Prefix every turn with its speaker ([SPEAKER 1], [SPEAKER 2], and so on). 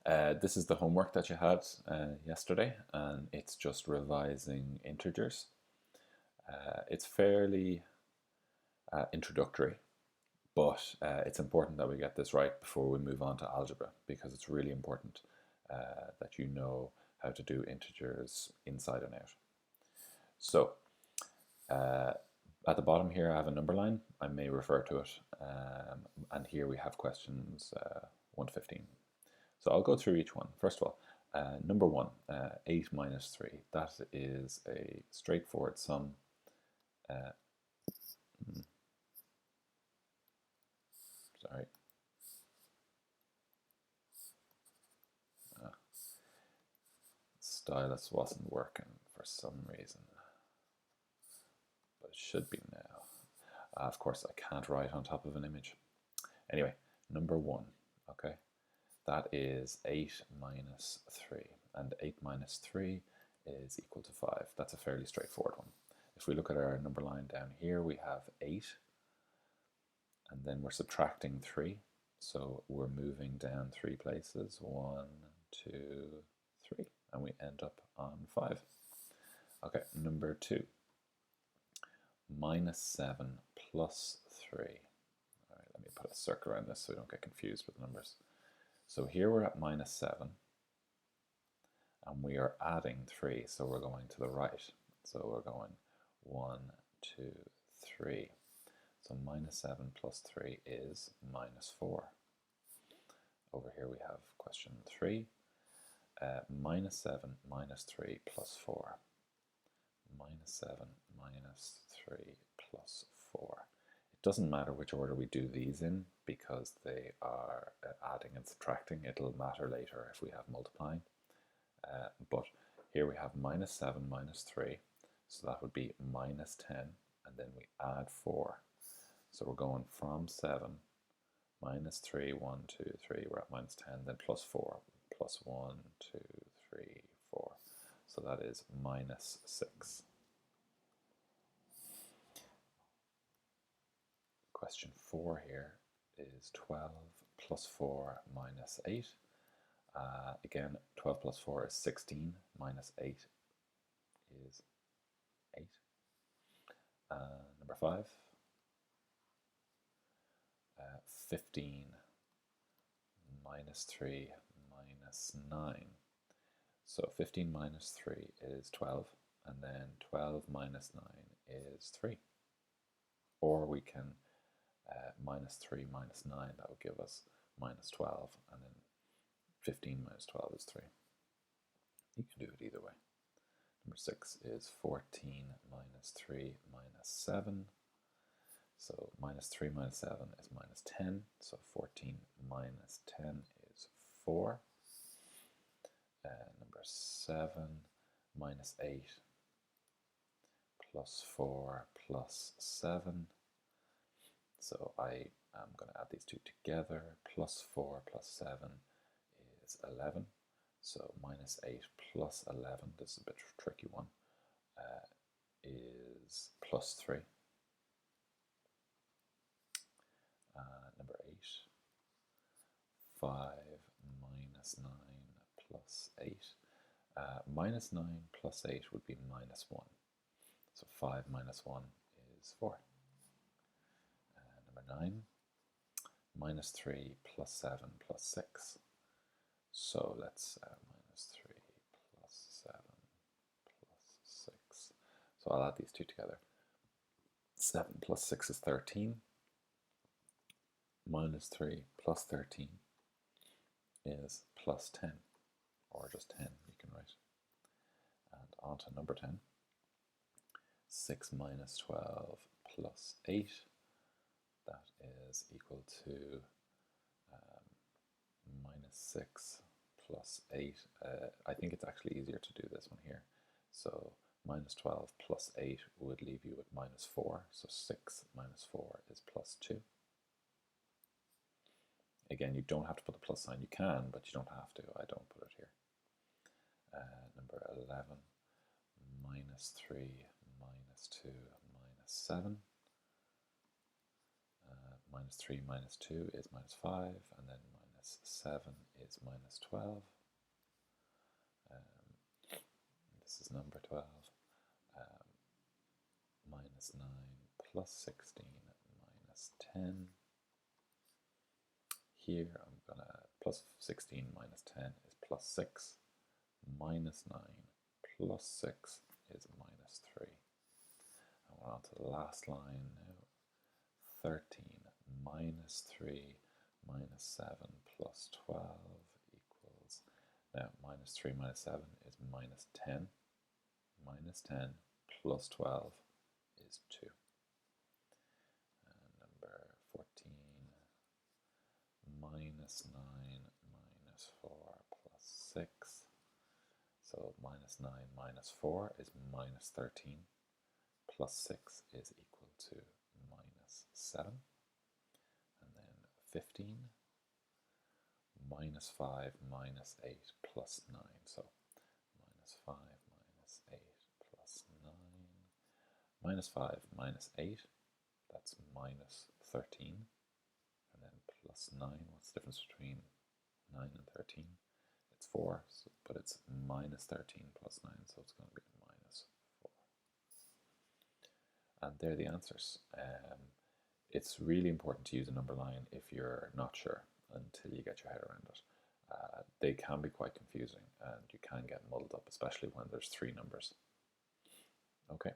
[SPEAKER 1] This is the homework that you had yesterday, and it's just revising integers. It's fairly introductory, but it's important that we get this right before we move on to algebra, because it's really important that you know how to do integers inside and out. So at the bottom here I have a number line. I may refer to it, and here we have questions 1 to 15. So I'll go through each one. First of all, number 1, 8 minus 3. That is a straightforward sum. Sorry. Stylus wasn't working for some reason, but it should be now. Of course, I can't write on top of an image. Anyway, number 1, okay? That is 8 minus 3, and 8 minus 3 is equal to 5. That's a fairly straightforward one. If we look at our number line down here, we have 8, and then we're subtracting 3, so we're moving down 3 places, 1, 2, 3, and we end up on 5. Okay, number 2, minus 7 plus 3. All right, let me put a circle around this so we don't get confused with numbers. So here we're at minus 7, and we are adding 3, so we're going to the right. So we're going 1, 2, 3. So minus 7 plus 3 is minus 4. Over here we have question 3. Minus 7 minus 3 plus 4. Minus 7 minus 3 plus 4. It doesn't matter which order we do these in, because they are adding and subtracting. It'll matter later if we have multiplying. But here we have minus 7 minus 3, so that would be minus 10, and then we add 4. So we're going from 7, minus 3, 1, 2, 3, we're at minus 10, then plus 4, plus 1, 2, 3, 4. So that is minus 6. Question 4 here is 12 plus 4 minus 8. Again, 12 plus 4 is 16, minus 8 is 8. Number 5, 15 minus 3 minus 9. So 15 minus 3 is 12, and then 12 minus 9 is 3. Or we can minus 3 minus 9, that would give us minus 12, and then 15 minus 12 is 3. You can do it either way. Number 6 is 14 minus 3 minus 7. So minus 3 minus 7 is minus 10. So 14 minus 10 is 4. Number 7 minus 8 plus 4 plus 7. So I am going to add these two together. Plus 4 plus 7 is 11. So minus 8 plus 11, this is a bit tricky one, is plus 3. Number 8, 5 minus 9 plus 8. Minus 9 plus 8 would be minus 1. So 5 minus 1 is 4. Number 9, minus 3 plus 7 plus 6. So let's minus 3 plus 7 plus 6. So I'll add these two together. 7 plus 6 is 13. Minus 3 plus 13 is plus 10, or just 10 you can write. And on to number 10. 6 minus 12 plus 8, that is equal to minus 6 plus 8. I think it's actually easier to do this one here. So minus 12 plus 8 would leave you with minus 4. So 6 minus 4 is plus 2. Again, you don't have to put the plus sign. You can, but you don't have to. I don't put it here. Number 11, minus 3 minus 2 minus 7. Minus 3 minus 2 is minus 5, and then minus 7 is minus 12. This is number 12. Minus 9 plus 16 minus 10. Here I'm going to plus 16 minus 10 is plus 6. Minus 9 plus 6 is minus 3. And we're on to the last line now. 13 minus 3 minus 7 plus 12 equals, now minus 3 minus 7 is minus 10. Minus 10 plus 12 is 2. And number 14, minus 9 minus 4 plus 6. So minus 9 minus 4 is minus 13. Plus 6 is equal to minus 7. And then 15 minus 5 minus 8 plus 9. So minus 5 minus 8 plus 9. Minus 5 minus 8, that's minus 13. And then plus 9, what's the difference between 9 and 13? It's 4, so, but it's minus 13 plus 9, so it's going to be minus 4. And they're the answers. It's really important to use a number line if you're not sure until you get your head around it. They can be quite confusing and you can get muddled up, especially when there's 3 numbers. Okay.